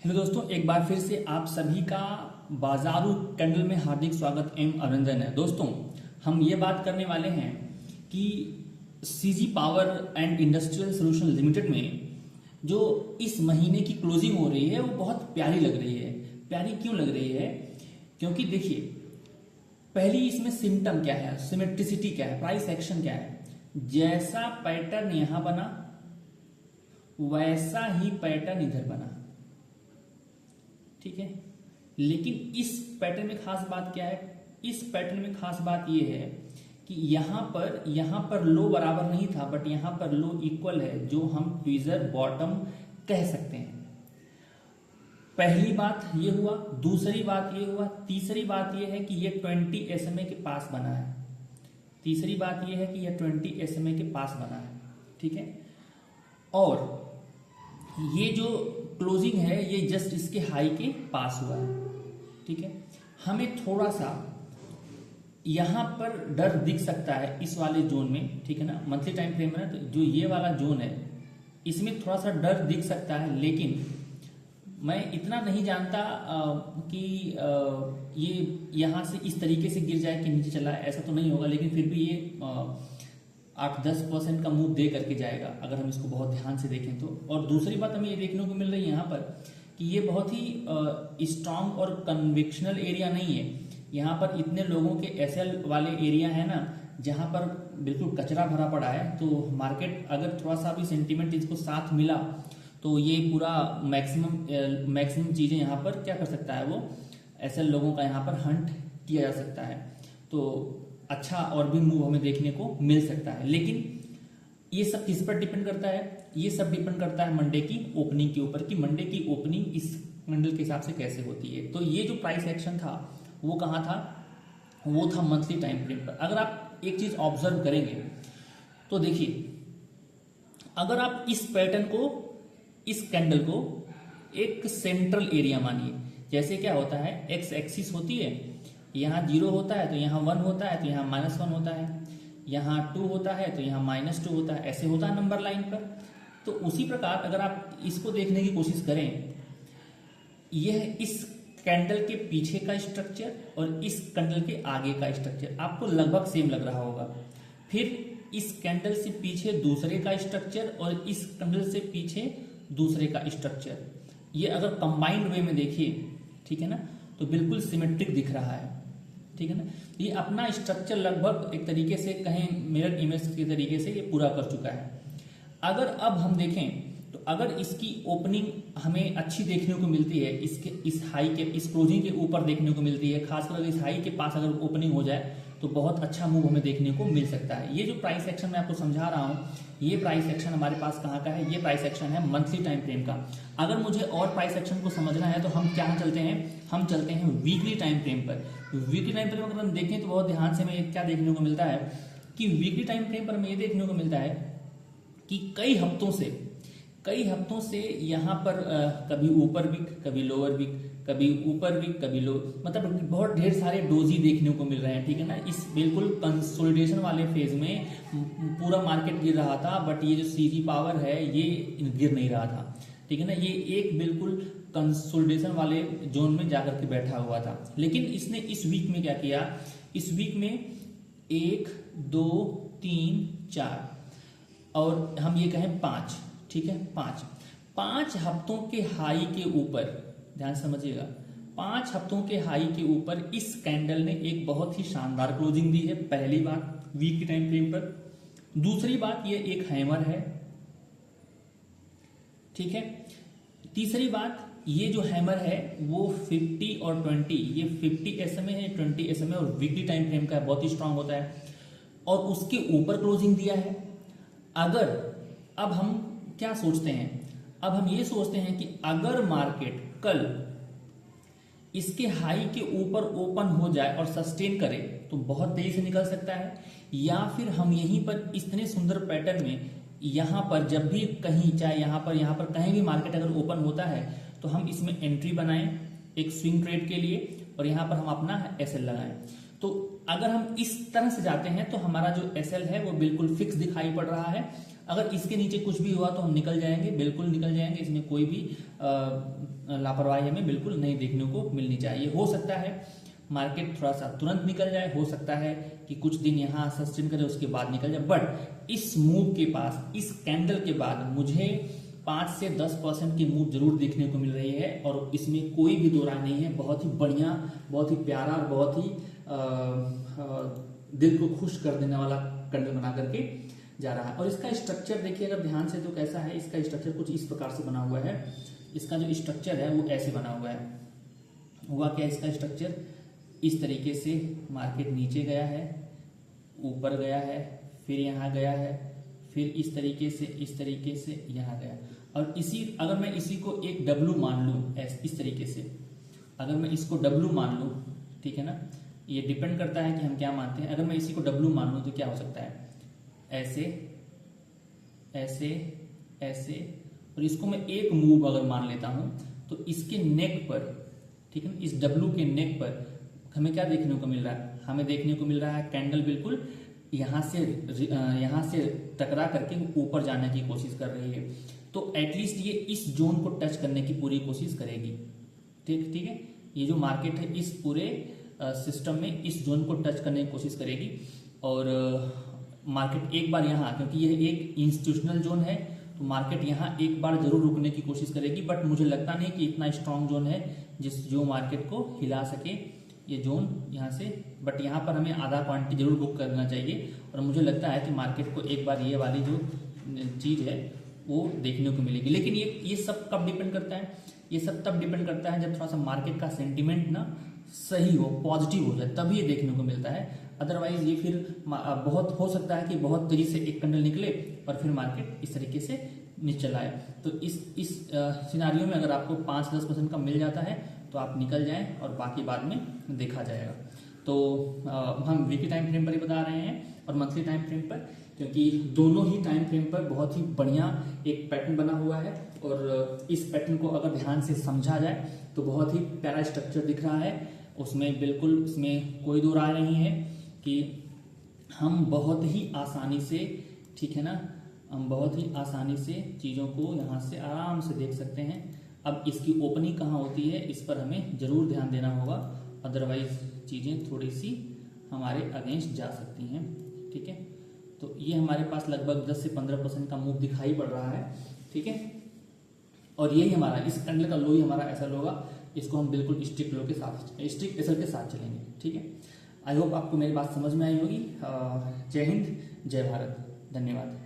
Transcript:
Hello दोस्तों, एक बार फिर से आप सभी का बाजारू कैंडल में हार्दिक स्वागत एवं अभिनंदन है। दोस्तों, हम ये बात करने वाले हैं कि CG power and industrial solution limited में जो इस महीने की क्लोजिंग हो रही है वो बहुत प्यारी लग रही है। प्यारी क्यों लग रही है? क्योंकि देखिए, पहली इसमें सिम्टम क्या है, सिमेट्रिसिटी क्या है, प्राइस एक्शन क्या है। जैसा पैटर्न यहां बना वैसा ही पैटर्न इधर बना, ठीक है। लेकिन इस पैटर्न में खास बात क्या है? इस पैटर्न में खास बात यह है कि यहां पर लो बराबर नहीं था, बट यहां पर लो इक्वल है, जो हम ट्वीजर बॉटम कह सकते हैं। पहली बात ये हुआ, दूसरी बात ये हुआ, तीसरी बात ये है कि ये 20 SMA के पास बना है। तीसरी बात ये है कि यह 20 SMA के पास बना है, ठीक है। और ये जो क्लोजिंग है ये जस्ट इसके हाई के पास हुआ है, ठीक है। हमें थोड़ा सा यहां पर डर दिख सकता है इस वाले जोन में, ठीक है ना। मंथली टाइम फ्रेम है, तो जो ये वाला जोन है इसमें थोड़ा सा डर दिख सकता है। लेकिन मैं इतना नहीं जानता कि ये यहां से इस तरीके से गिर जाए कि नीचे चला है, ऐसा तो नहीं होगा। लेकिन फिर भी ये 8-10% का मूव दे करके जाएगा अगर हम इसको बहुत ध्यान से देखें तो। और दूसरी बात हमें ये देखने को मिल रही है यहाँ पर कि ये बहुत ही स्ट्रांग और कन्विक्शनल एरिया नहीं है। यहाँ पर इतने लोगों के एसएल वाले एरिया है ना, जहाँ पर बिल्कुल कचरा भरा पड़ा है। तो मार्केट अगर थोड़ा सा भी सेंटीमेंट इसको साथ मिला तो ये पूरा मैक्सिमम चीजें यहाँ पर क्या कर सकता है, वो एसएल लोगों का यहाँ पर हंट किया जा सकता है। तो अच्छा और भी मूव हमें देखने को मिल सकता है। लेकिन ये सब किस पर डिपेंड करता है? ये सब डिपेंड करता है मंडे की ओपनिंग के ऊपर कि मंडे की ओपनिंग इस कैंडल के हिसाब से कैसे होती है। तो ये जो प्राइस एक्शन था वो कहाँ था? वो था मंथली टाइम फ्रेम पर। अगर आप एक चीज ऑब्जर्व करेंगे तो देखिए, अगर आप इस पैटर्न को, इस कैंडल को एक सेंट्रल एरिया मानिए। जैसे क्या होता है, एक्स एक्सिस होती है, यहाँ 0 होता है तो यहाँ 1 होता है, तो यहाँ -1 होता है, यहाँ 2 होता है तो यहाँ -2 होता है, ऐसे होता है नंबर लाइन पर। तो उसी प्रकार अगर आप इसको देखने की कोशिश करें, यह इस कैंडल के पीछे का स्ट्रक्चर और इस कैंडल के आगे का स्ट्रक्चर आपको लगभग सेम लग रहा होगा। फिर इस कैंडल से पीछे दूसरे का स्ट्रक्चर और इस कैंडल से पीछे दूसरे का स्ट्रक्चर, ये अगर कंबाइंड वे में देखिए, ठीक है ना, तो बिल्कुल सिमेट्रिक दिख रहा है, ठीक है ना। ये अपना स्ट्रक्चर लगभग एक तरीके से कहें मिरर इमेज के तरीके से ये पूरा कर चुका है। अगर अब हम देखें तो अगर इसकी ओपनिंग हमें अच्छी देखने को मिलती है, इसके इस हाई के, इस क्लोजिंग के ऊपर देखने को मिलती है, खासकर इस हाई के पास अगर ओपनिंग हो जाए तो बहुत अच्छा मूव हमें देखने को मिल सकता है। ये जो प्राइस एक्शन मैं आपको समझा रहा हूँ, ये प्राइस एक्शन हमारे पास कहाँ का है? ये प्राइस एक्शन है मंथली टाइम फ्रेम का। अगर मुझे और प्राइस एक्शन को समझना है तो हम क्या चलते हैं? हम चलते हैं वीकली टाइम फ्रेम पर। वीकली टाइम फ्रेम अगर हम देखें तो बहुत ध्यान से हमें क्या देखने को मिलता है कि वीकली टाइम फ्रेम पर हमें ये देखने को मिलता है कि कई हफ्तों से यहाँ पर कभी ऊपर वीक, कभी लोअर वीक, कभी ऊपर वीक, कभी लो, मतलब बहुत ढेर सारे डोजी देखने को मिल रहे हैं, ठीक है ना। इस बिल्कुल कंसोलिडेशन वाले फेज में पूरा मार्केट गिर रहा था, बट ये जो सीजी पावर है ये गिर नहीं रहा था, ठीक है ना। ये एक बिल्कुल कंसोलिडेशन वाले जोन में जाकर के बैठा हुआ था। लेकिन इसने इस वीक में क्या किया? इस वीक में 1, 2, 3, 4 और हम ये कहें 5, ठीक है, 5 हफ्तों के हाई के ऊपर, ध्यान समझिएगा, 5 हफ्तों के हाई के ऊपर इस कैंडल ने एक बहुत ही शानदार क्लोजिंग दी है। पहली बात वीक की टाइम फ्रेम पर। दूसरी बात ये एक हैमर है, ठीक है। तीसरी बात, ये जो हैमर है वो 50 और 20, ये 50 SMA है, 20 SMA और वीकली टाइम फ्रेम का है, बहुत ही स्ट्रांग होता है। और उसके ऊपर क्लोजिंग दिया है। अगर अब हम क्या सोचते हैं? अब हम ये सोचते हैं कि अगर मार्केट कल इसके हाई के ऊपर ओपन हो जाए और सस्टेन करे तो बहुत तेजी से निकल सकता है, या फिर हम यहीं पर इतने सुंदर पैटर्न में यहां पर जब भी कहीं, चाहे यहां पर कहीं भी मार्केट अगर ओपन होता है तो हम इसमें एंट्री बनाएं एक स्विंग ट्रेड के लिए और यहां पर हम अपना एसएल लगाएं। तो अगर हम इस तरह से जाते हैं तो हमारा जो एसएल है वो बिल्कुल फिक्स दिखाई पड़ रहा है। अगर इसके नीचे कुछ भी हुआ तो हम निकल जाएंगे, बिल्कुल निकल जाएंगे, इसमें कोई भी लापरवाही हमें बिल्कुल नहीं देखने को मिलनी चाहिए। हो सकता है मार्केट थोड़ा सा तुरंत निकल जाए, हो सकता है कि कुछ दिन यहाँ सस्टेन करे उसके बाद निकल जाए, बट इस मूव के पास, इस कैंडल के बाद मुझे 5 से 10% की मूव जरूर देखने को मिल रही है और इसमें कोई भी दो राय नहीं है। बहुत ही बढ़िया, बहुत ही प्यारा और बहुत ही दिल को खुश कर देने वाला कैंडल बना करके जा रहा है। और इसका स्ट्रक्चर देखिए अगर ध्यान से तो कैसा है, इसका स्ट्रक्चर कुछ इस प्रकार से बना हुआ है। इसका जो स्ट्रक्चर है वो ऐसे बना हुआ है। हुआ क्या इसका स्ट्रक्चर, इस तरीके से मार्केट नीचे गया है, ऊपर गया है, फिर यहाँ गया है, फिर इस तरीके से यहाँ गया। और अगर मैं इसी को एक डब्लू मान लूँ, इस तरीके से अगर मैं इसको डब्लू मान लूँ, ठीक है ना, ये डिपेंड करता है कि हम क्या मानते हैं। अगर मैं इसी को डब्लू मान लूँ तो क्या हो सकता है, ऐसे ऐसे ऐसे, और इसको मैं एक मूव अगर मान लेता हूं तो इसके नेक पर, ठीक है, इस डब्लू के नेक पर हमें क्या देखने को मिल रहा है, हमें देखने को मिल रहा है कैंडल बिल्कुल यहाँ से टकरा करके ऊपर जाने की कोशिश कर रही है। तो एटलीस्ट ये इस जोन को टच करने की पूरी कोशिश करेगी। ठीक है, ये जो मार्केट है इस पूरे सिस्टम में इस जोन को टच करने की कोशिश करेगी। और मार्केट एक बार यहाँ, क्योंकि यह एक इंस्टीट्यूशनल जोन है, तो मार्केट यहाँ एक बार जरूर रुकने की कोशिश करेगी, बट मुझे लगता नहीं कि इतना स्ट्रांग जोन है जो मार्केट को हिला सके ये जोन यहाँ से। बट यहाँ पर हमें आधा क्वांटिटी जरूर बुक करना चाहिए और मुझे लगता है कि मार्केट को एक बार ये वाली जो चीज़ है वो देखने को मिलेगी। लेकिन ये सब कब डिपेंड करता है, ये सब तब डिपेंड करता है जब थोड़ा सा मार्केट का सेंटिमेंट ना सही हो, पॉजिटिव हो जाए, तभी ये देखने को मिलता है। अदरवाइज ये फिर बहुत हो सकता है कि बहुत तेजी से एक कैंडल निकले और फिर मार्केट इस तरीके से नीचे लाए। तो इस सिनारियो में अगर आपको 5-10% का मिल जाता है तो आप निकल जाएं और बाकी बाद में देखा जाएगा। तो हम वीकली टाइम फ्रेम पर ही बता रहे हैं और मंथली टाइम फ्रेम पर, क्योंकि दोनों ही टाइम फ्रेम पर बहुत ही बढ़िया एक पैटर्न बना हुआ है और इस पैटर्न को अगर ध्यान से समझा जाए तो बहुत ही प्यारा स्ट्रक्चर दिख रहा है। उसमें बिल्कुल, इसमें कोई दो राय नहीं है कि हम बहुत ही आसानी से, ठीक है ना, हम बहुत ही आसानी से चीज़ों को यहाँ से आराम से देख सकते हैं। अब इसकी ओपनिंग कहाँ होती है इस पर हमें जरूर ध्यान देना होगा, अदरवाइज चीज़ें थोड़ी सी हमारे अगेंस्ट जा सकती हैं। ठीक है, तो ये हमारे पास लगभग 10 से 15% का मूव दिखाई पड़ रहा है। ठीक है, और यही हमारा इस कैंडल का लो ही हमारा ऐसा होगा, इसको हम बिल्कुल स्ट्रिक्ट लो के साथ, स्ट्रिक्ट एसएल के साथ चलेंगे। ठीक है, आई होप आपको मेरी बात समझ में आई होगी। जय हिंद, जय भारत, धन्यवाद।